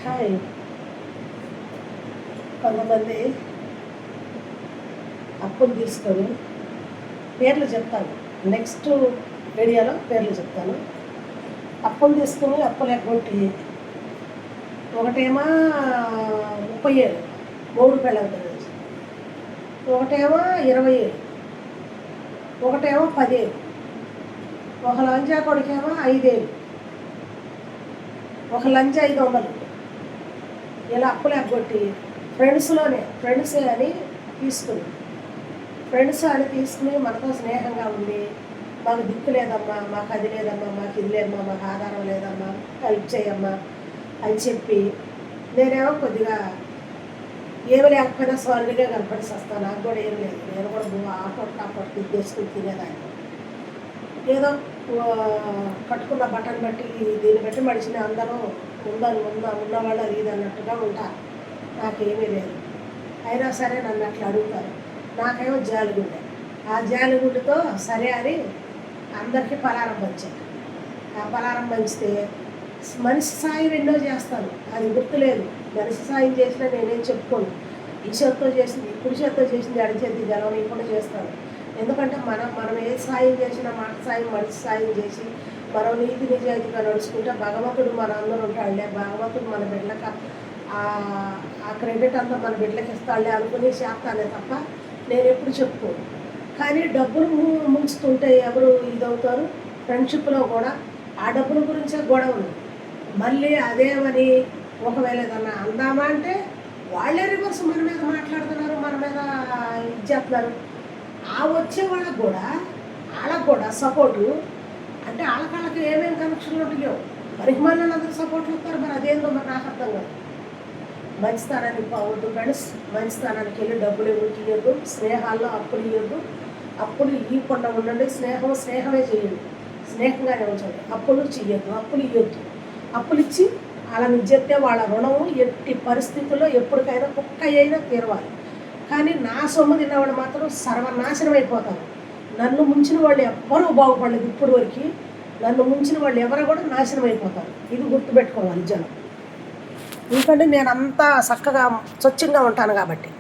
Hi. కొంతమంది అప్పులు తీసుకొని పేర్లు చెప్తాను, నెక్స్ట్ వీడియోలో పేర్లు చెప్తాను. అప్పులు తీసుకుని అప్పులు ఎగ్గొట్టి ఒకటేమో 30,000 మూడు పెళ్ళవుతుంది, ఒకటేమో 20,000, ఒకటేమో 10,000, ఒక లంచా కొడుకేమో 5,000, ఒక లంచ్ 500. ఇలా అప్పులు ఎగ్గొట్టి ఫ్రెండ్స్ అని తీసుకుని మనతో స్నేహంగా ఉండి, మాకు దిక్కు లేదమ్మా, మాకు అది లేదమ్మా, మాకు ఇది లేదమ్మా, మాకు ఆధారం లేదమ్మా, హెల్ప్ చేయమ్మా అని చెప్పి నేనేమో కొద్దిగా ఏమి లేకపోయినా సాలిడ్గా కనపడి వస్తాను. నాకు కూడా ఏం లేదు, నేను కూడా ఆపొట్టు ఇది చేసుకుని తినేదాన్ని. ఏదో కట్టుకున్న బట్టను బట్టి దీన్ని బట్టి మడిచిన అందరూ ఉన్నవాళ్ళు అది ఇది అన్నట్టుగా ఉంటారు. నాకేమీ లేదు. అయినా సరే నన్ను అట్లా అడుగుతారు. నాకేమో జాలిగుండే, ఆ జాలిగుండుతో సరే అని అందరికీ పలారం పంచాను. ఆ పలారం పంచితే మనిషి సాయం ఎన్నో చేస్తాను, అది గుర్తులేదు. మనిషి సాయం చేసినా నేనేం చెప్పుకోను. ఈ చేతితో చేసింది, కుడి చేతితో చేసింది అడి చేతి గెలవనీయకుండా చేస్తాను. ఎందుకంటే మనం ఏ సాయం చేసినా మాట సాయం మనిషి సాయం చేసి మనం నీతి నిజాయితీగా నడుచుకుంటే భగవంతుడు మన అందరూ ఉంటాడులే, భగవంతుడు మన బిడ్డలకు ఆ క్రెడిట్ అంతా మన బిడ్డలకి ఇస్తాడులే అనుకుని చేస్తానే తప్ప నేను ఎప్పుడు చెప్పుకోను. కానీ డబ్బులు ముంచుతుంటే ఎవరు ఇదవుతారు. ఫ్రెండ్షిప్లో కూడా ఆ డబ్బుల గురించే గొడవలు. మళ్ళీ అదేమని ఒకవేళ ఏదన్నా అందామా అంటే వాళ్ళే రివర్స్ మన మీద మాట్లాడుతున్నారు, మన మీద ఇది చేస్తున్నారు. ఆ వచ్చే వాళ్ళకు కూడా సపోర్టు అంటే వాళ్ళకి ఏమేమి కనెక్షన్లు ఉంటాయో మనకి మళ్ళీ అందరికి సపోర్ట్లు ఇస్తారు. మరి అదేందో మరి నాకు అర్థం కాదు. మంచితనానికి పోవద్దు ఫ్రెండ్స్, మంచితనానికి వెళ్ళి డబ్బులు ఇవ్వద్దు, స్నేహాల్లో అప్పులు ఇవ్వద్దు, అప్పులు ఇవ్వకుండా ఉండండి. స్నేహమే చేయండి, స్నేహంగానే ఉంచండి. అప్పులు చెయ్యొద్దు, అప్పులు ఇవ్వద్దు. అప్పులు ఇచ్చి వాళ్ళని చెప్తే వాళ్ళ రుణము ఎట్టి పరిస్థితుల్లో ఎప్పటికైనా కుక్క అయినా తీరవాలి. కానీ నా సొమ్ము తిన్నవాడు మాత్రం సర్వనాశనం అయిపోతారు. నన్ను ముంచిన వాళ్ళు ఎవ్వరూ బాగుపడలేదు ఇప్పుడు వరకు. నన్ను ముంచిన వాళ్ళు ఎవరు కూడా నాశనం అయిపోతారు. ఇది గుర్తుపెట్టుకోవాలి జనం. ఎందుకంటే నేను అంతా చక్కగా స్వచ్ఛంగా ఉంటాను కాబట్టి.